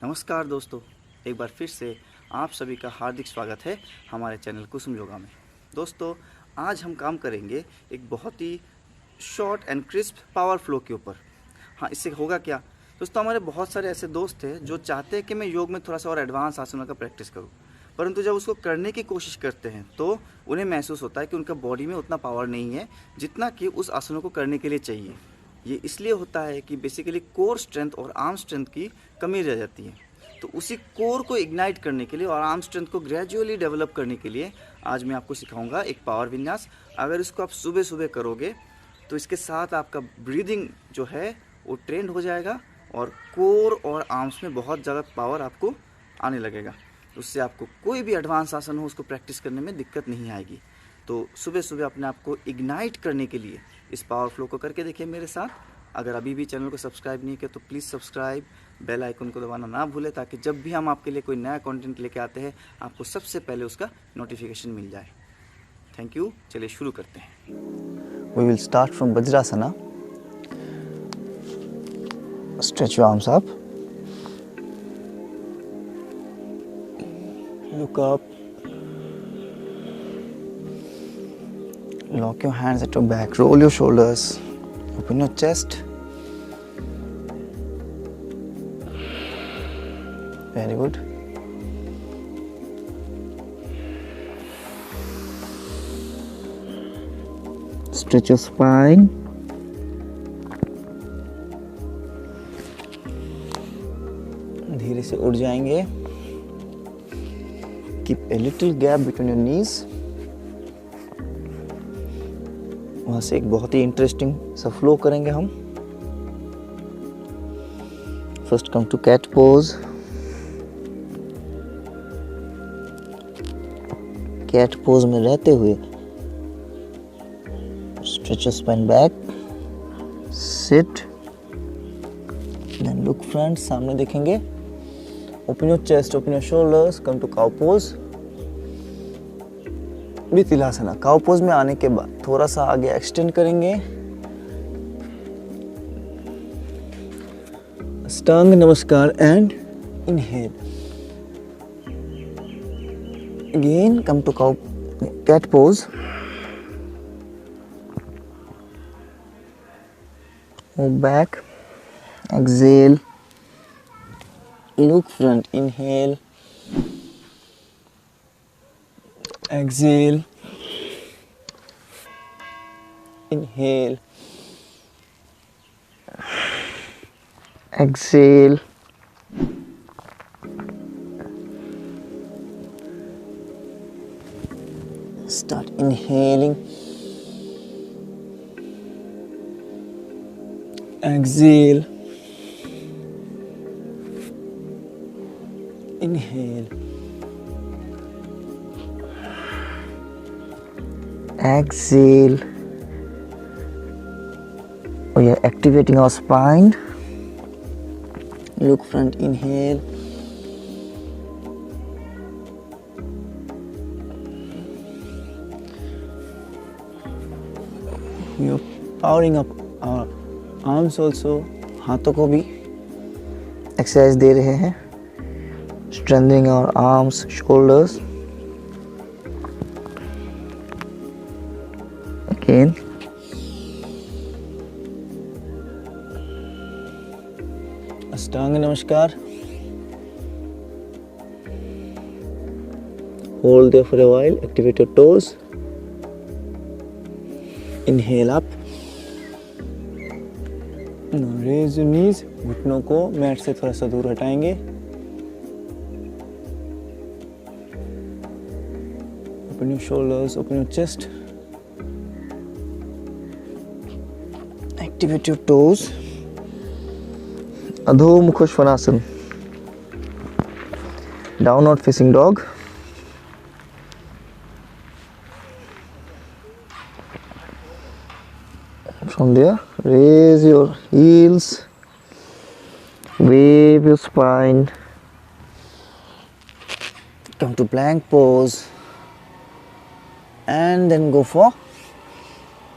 नमस्कार दोस्तों, एक बार फिर से आप सभी का हार्दिक स्वागत है हमारे चैनल कुसुम योगा में। दोस्तों, आज हम काम करेंगे एक बहुत ही short and crisp power flow के ऊपर। हाँ, इससे होगा क्या दोस्तों, हमारे बहुत सारे ऐसे दोस्त हैं जो चाहते हैं कि मैं योग में थोड़ा सा और एडवांस आसनों का प्रैक्टिस करूँ, परंतु जब उसको करने की कोशिश करते हैं तो उन्हें महसूस होता है कि उनका बॉडी में उतना पावर नहीं है जितना कि उस आसनों को करने के लिए चाहिए। ये इसलिए होता है कि बेसिकली कोर स्ट्रेंथ और आर्म स्ट्रेंथ की कमी रह जाती है। तो उसी कोर को इग्नाइट करने के लिए और आर्म स्ट्रेंथ को ग्रेजुअली डेवलप करने के लिए आज मैं आपको सिखाऊंगा एक पावर विन्यास। अगर इसको आप सुबह सुबह करोगे तो इसके साथ आपका ब्रीदिंग जो है वो ट्रेंड हो जाएगा और कोर और आर्म्स में बहुत ज़्यादा पावर आपको आने लगेगा। उससे आपको कोई भी एडवांस आसन हो उसको प्रैक्टिस करने में दिक्कत नहीं आएगी। तो सुबह सुबह अपने आप को इग्नाइट करने के लिए इस पावर फ्लो को करके देखिए मेरे साथ। अगर अभी भी चैनल को सब्सक्राइब नहीं किया तो प्लीज़ सब्सक्राइब, बेल आइकन को दबाना ना भूलें ताकि जब भी हम आपके लिए कोई नया कंटेंट लेके आते हैं आपको सबसे पहले उसका नोटिफिकेशन मिल जाए। Thank you. चलिए शुरू करते हैं। We will start from Vajrasana. Stretch your arms up. Look up. Lock your hands at your back. Roll your shoulders. Open your chest. Very good. Stretch your spine. धीरे से उठ जाएंगे. Keep a little gap between your knees. वहाँ से एक बहुत ही interesting सा flow करेंगे हम. First come to cat pose. Cat pose में रहते हुए stretch your spine back, sit, then look front, सामने देखेंगे. Open your chest, open your shoulders, come to cow pose. Bitilasana. Cow pose में आने के बाद थोड़ा सा आगे एक्सटेंड करेंगे. Ashtanga Namaskar and inhale. Again come to cow cat pose. Move back. Exhale. Look front. Inhale. Exhale. Inhale. Exhale. Start inhaling. Exhale. Inhale. Exhale. We are activating our spine. Look front, inhale. We are powering up our arms also. हाथों को भी exercise दे रहे हैं. Strengthening our arms, shoulders. Again. Ashtanga Namaskar. Hold there for a while. Activate your toes. Inhale up. Now raise your knees. घुटनों को mat से थोड़ा सा दूर हटाएंगे. Open your shoulders. Open your chest. Activate your toes. Adho Mukha Svanasana. Downward facing dog. From there, raise your heels, wave your spine, come to plank pose, and then go for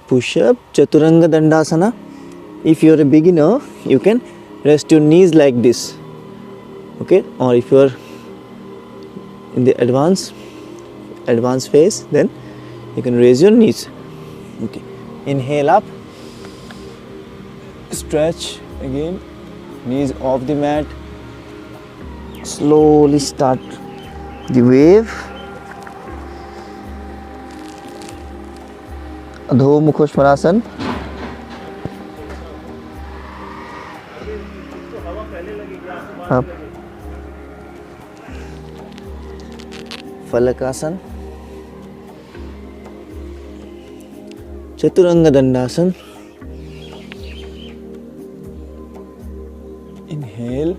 push-up, Chaturanga Dandasana. If you are a beginner, you can rest your knees like this. Okay, or if you are in the advanced phase, then you can raise your knees. Okay, inhale up, stretch again, knees off the mat, slowly start the wave. Adho Mukha Svanasana. Up. Falakasana. Chaturanga Dandasana. Inhale.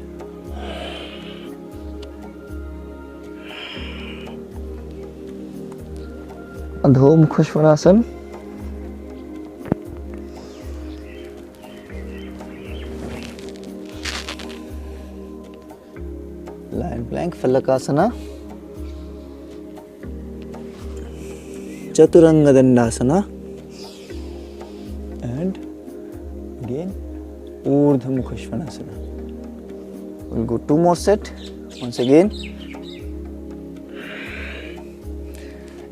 Adho Mukha Svanasana. Lion plank, Falakasana. Chaturanga Dandasana. And again Urdhva Mukha Svanasana. We'll go 2 more set. Once again.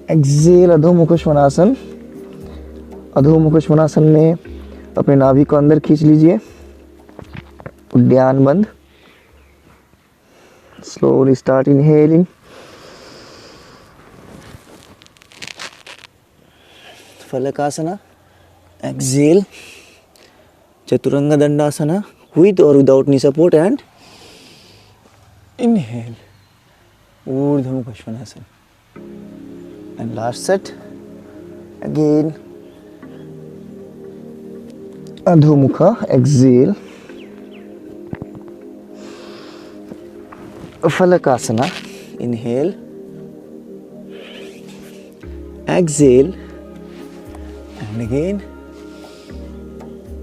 Exhale, Adho Mukha Svanasana. Adho Mukha Svanasana में अपने नाभि को अंदर खींच लीजिए, उद्यान बंद. Slowly start inhaling. Falakasana. Exhale. Chaturanga Dandasana with or without knee support, and inhale. Urdhva Mukha Svanasana. And last set. Again. Adho Mukha. Exhale. Falakasana. Inhale. Exhale. And again.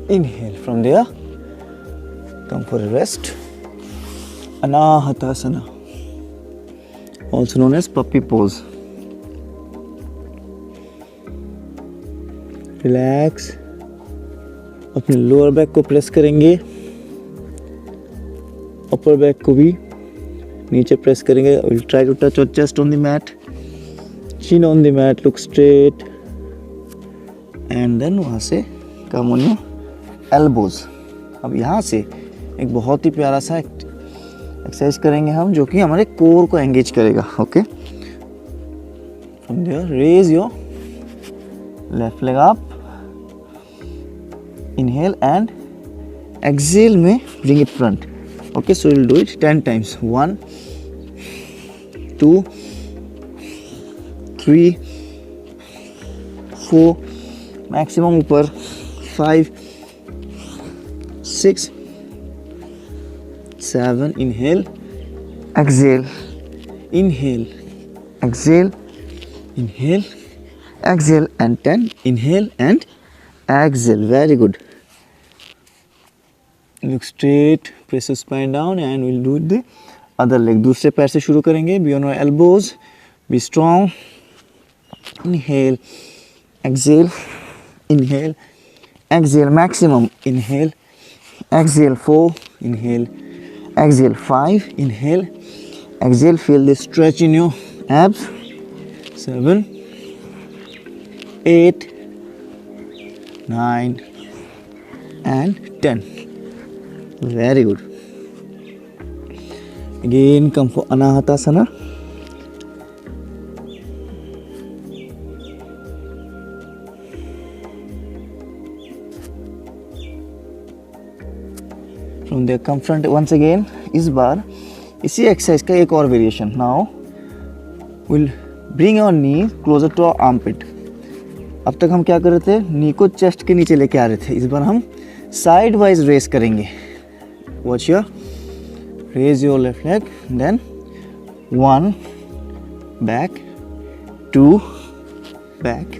Inhale. From there, come for a rest. Anahatasana, also known as puppy pose. Relax. अपने lower back को press करेंगे, upper back को भी नीचे press करेंगे. We'll try to touch our chest on the mat, chin on the mat, look straight, and then वहाँ से come on your elbows. अब यहाँ से एक बहुत ही प्यारा सा एक्सरसाइज करेंगे हम, जो कि हमारे कोर को एंगेज करेगा. Okay, from there raise your left leg up, inhale and exhale में bring it front. Okay, so will do it 10 times. 1 2 3 4, maximum ऊपर 5 6 7. Inhale, exhale, inhale, exhale, inhale, exhale, and 10. Inhale and exhale. Very good. Look straight, press your spine down, and we'll do the other leg. दूसरे पैर से शुरू करेंगे. Be on your elbows, be strong. Inhale, exhale, inhale, exhale, maximum. Inhale, exhale 4, inhale, exhale 5, inhale, exhale, feel the stretch in your abs. 7, 8, 9 and 10. Very good. Again come for Anahatasana. From there come front once again. इस बार इसी exercise का एक और variation. Now will bring our knee closer to our armpit. अब तक हम क्या कर रहे थे, नी को चेस्ट के नीचे लेके आ रहे थे. इस बार हम साइड वाइज रेस करेंगे. Watch your, raise your left leg, then 1 back, 2 back,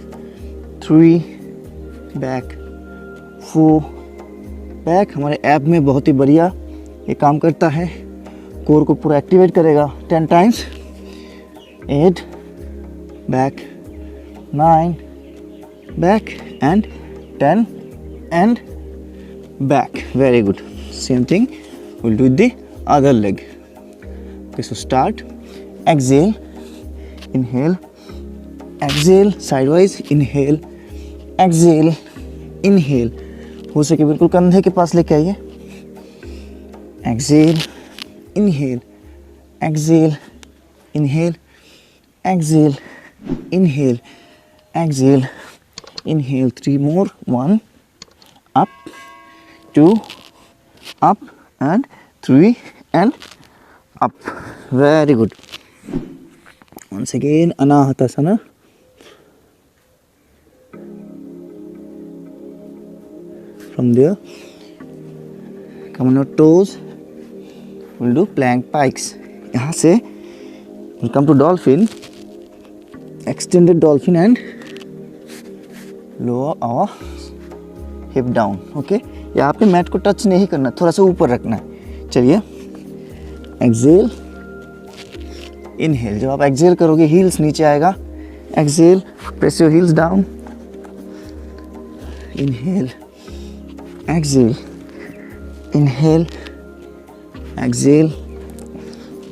3 back, 4 back. हमारे ऐप में बहुत ही बढ़िया ये काम करता है, कोर को पूरा एक्टिवेट करेगा. 10 times. 8 back, 9 back and 10 and back. Very good. Same thing we'll do with the other leg. Okay, so start, exhale, inhale, exhale, sidewise, inhale, exhale, inhale. हो सके बिल्कुल कंधे के पास लेके आइए. Exhale, inhale, exhale, inhale, exhale, inhale, exhale, inhale. 3 more. 1, up, 2, up, and 3, and up. Very good. Once again, Anahatasana. From there, come on your toes. We'll do plank pikes. यहाँ से we'll come to dolphin, extended dolphin, and lower our hip down. Okay, यहाँ पे mat को touch नहीं करना, थोड़ा सा ऊपर रखना है. चलिए, exhale, inhale. जब आप exhale करोगे heels नीचे आएगा. Exhale, press your heels down. Inhale, exhale, inhale, exhale,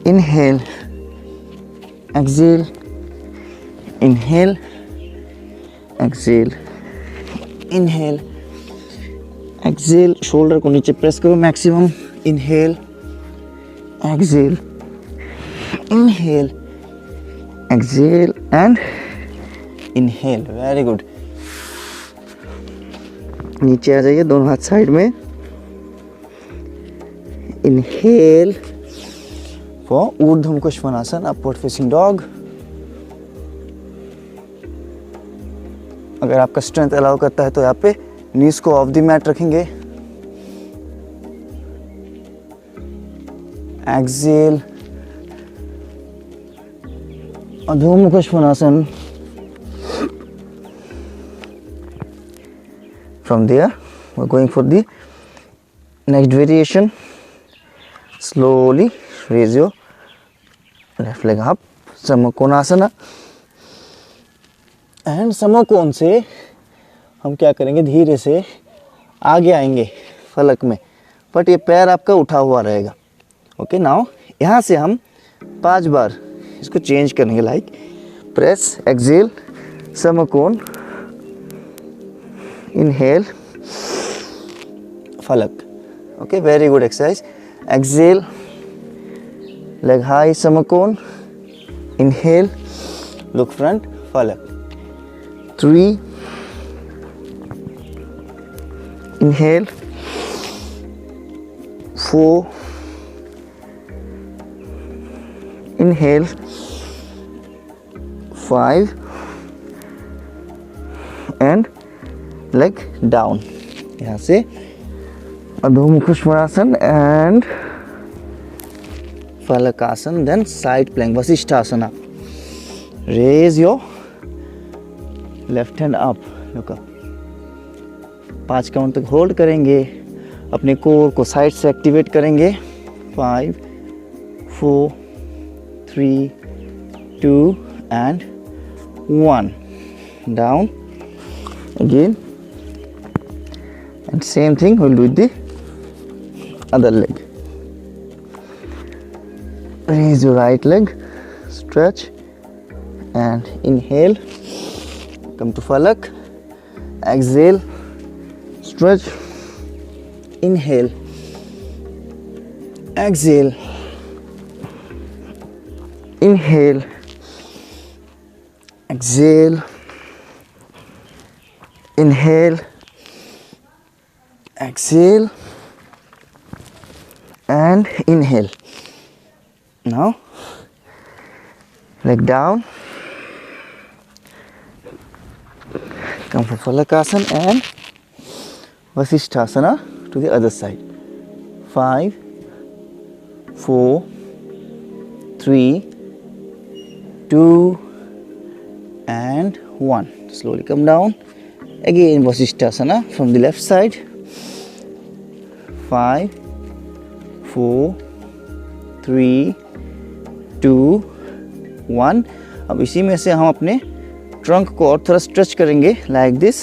inhale, exhale, inhale, exhale, inhale, exhale. Shoulder को नीचे प्रेस करो maximum. Inhale, exhale, inhale, exhale, and inhale. Very good. नीचे आ जाइए, दोनों हाथ साइड में. Inhale for ऊर्ध्व मुख श्वानासन, upward facing dog. अगर आपका स्ट्रेंथ अलाउ करता है तो यहाँ पे नीज को ऑफ द मैट रखेंगे. Exhale, अधोमुख Shvanasana. From there, we're going for the next variation. Slowly raise your left leg up, Samakonasana. And समकोण से हम क्या करेंगे, धीरे से आगे आएंगे फलक में, बट ये पैर आपका उठा हुआ रहेगा. ओके, नाउ यहाँ से हम 5 बार इसको चेंज करेंगे. लाइक प्रेस, एक्सेल, समकोण, इनहेल, फलक. Okay, very good exercise. Exhale, leg high, समकोण, इनहेल, लुक फ्रंट, फलक. 3, inhale, 4, inhale, 5, and leg down. यहाँ से अधोमुख Shvanasana and falakasan, then side plank, vasishthasana. Raise your left hand up. Look up. 5 count तक hold करेंगे. अपने core को side से activate करेंगे. 5, 4, 3, 2 and 1. Down again, and same thing we'll do with the other leg. Raise your right leg, stretch, and inhale. Come to Falak. Exhale, stretch, inhale, exhale, inhale, exhale, inhale, exhale, and inhale. Now, leg down. Come for Falakasana and Vasishthasana to the other side. 5, 4, 3, 2, and 1. Slowly come down. Again Vasishthasana from the left side. 5, 4, 3, 2, 1. अब इसी में से हम अपने trunk को और थोड़ा stretch करेंगे. Like this.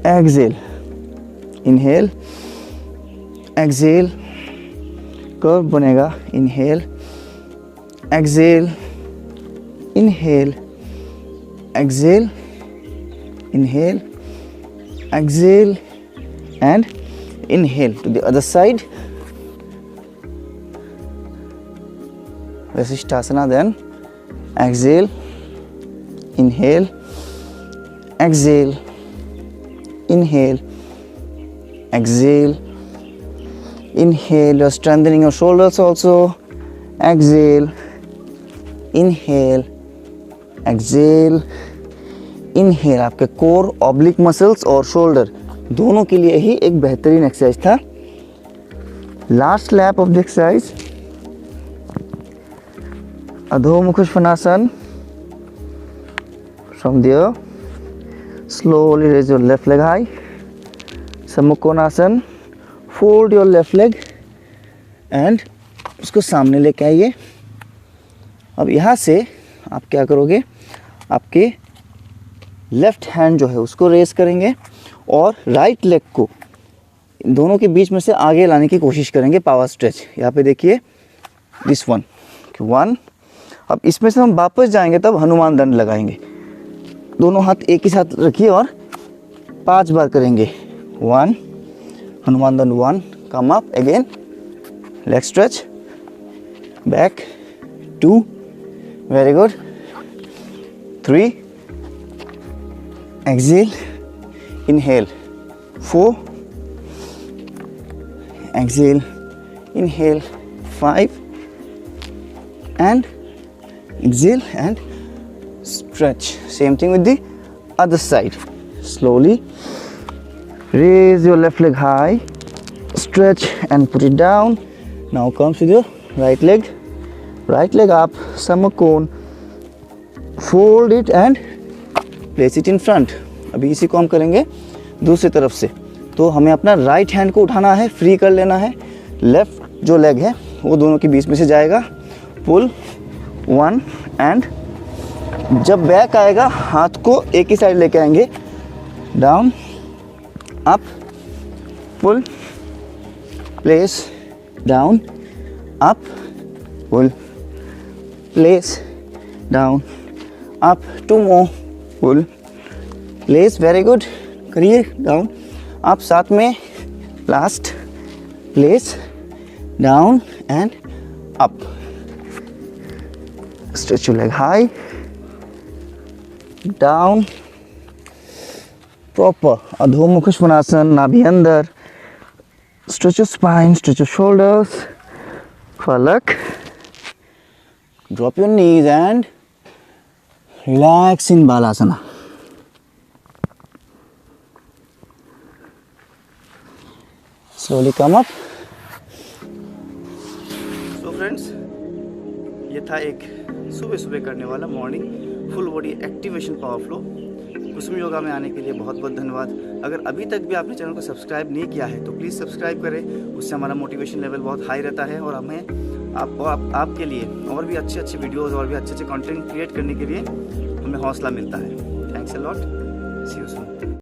Exhale, inhale, exhale, curve बनेगा. Inhale, exhale, inhale, exhale, inhale, exhale, and inhale. To the other side, Vasishthasana, then exhale, inhale, exhale, inhale, exhale, inhale. You're strengthening your shoulders also. Exhale, inhale, exhale, inhale. आपके core, oblique muscles और shoulder दोनों के लिए ही एक बेहतरीन exercise था. Last lap of the exercise, अधो मुख उत्थानासन. From there, slowly raise your left leg high. Sammukonasana. Fold your left leg and उसको सामने लेके आइए. अब यहाँ से आप क्या करोगे, आपके लेफ्ट हैंड जो है उसको रेस करेंगे और राइट लेग को इन दोनों के बीच में से आगे लाने की कोशिश करेंगे. Power stretch. यहाँ पे देखिए, दिस वन. अब इसमें से हम वापस जाएंगे तब हनुमान दंड लगाएंगे. दोनों हाथ एक ही साथ रखिए और 5 बार करेंगे. 1, हनुमान दंड 1, come up again, leg stretch, back 2, very good, 3, exhale, inhale, 4, exhale, inhale, 5, and exhale and stretch. Same thing with the other side. Slowly raise your left leg high, stretch and put it down. Now comes with your right leg up, samacone, fold it and place it in front. अभी इसी को हम करेंगे दूसरी तरफ से. तो हमें अपना राइट हैंड को उठाना है, फ्री कर लेना है. लेफ्ट जो लेग है वो दोनों के बीच में से जाएगा. पुल 1 एंड जब बैक आएगा हाथ को एक ही साइड लेके आएंगे. डाउन, अप, पुल, प्लेस, डाउन, अप, पुल, प्लेस, डाउन, अप. 2 more, पुल, प्लेस. Very good. करिए डाउन, अप. साथ में last, place, down and up. Stretch your leg high, down, proper Adho Mukha Svanasana, नाभि अंदर. Stretch your spine, stretch your shoulders. Palak. Drop your knees and relax in Balasana. Slowly come up. So friends, ये था एक सुबह सुबह करने वाला morning full body activation power flow. Kusum Yoga में आने के लिए बहुत बहुत धन्यवाद. अगर अभी तक भी आपने चैनल को सब्सक्राइब नहीं किया है तो प्लीज़ सब्सक्राइब करें. उससे हमारा मोटिवेशन लेवल बहुत हाई रहता है और हमें आपके लिए और भी अच्छे वीडियोज़ और भी अच्छे कंटेंट क्रिएट करने के लिए हमें हौसला मिलता है. Thanks a lot. See you soon.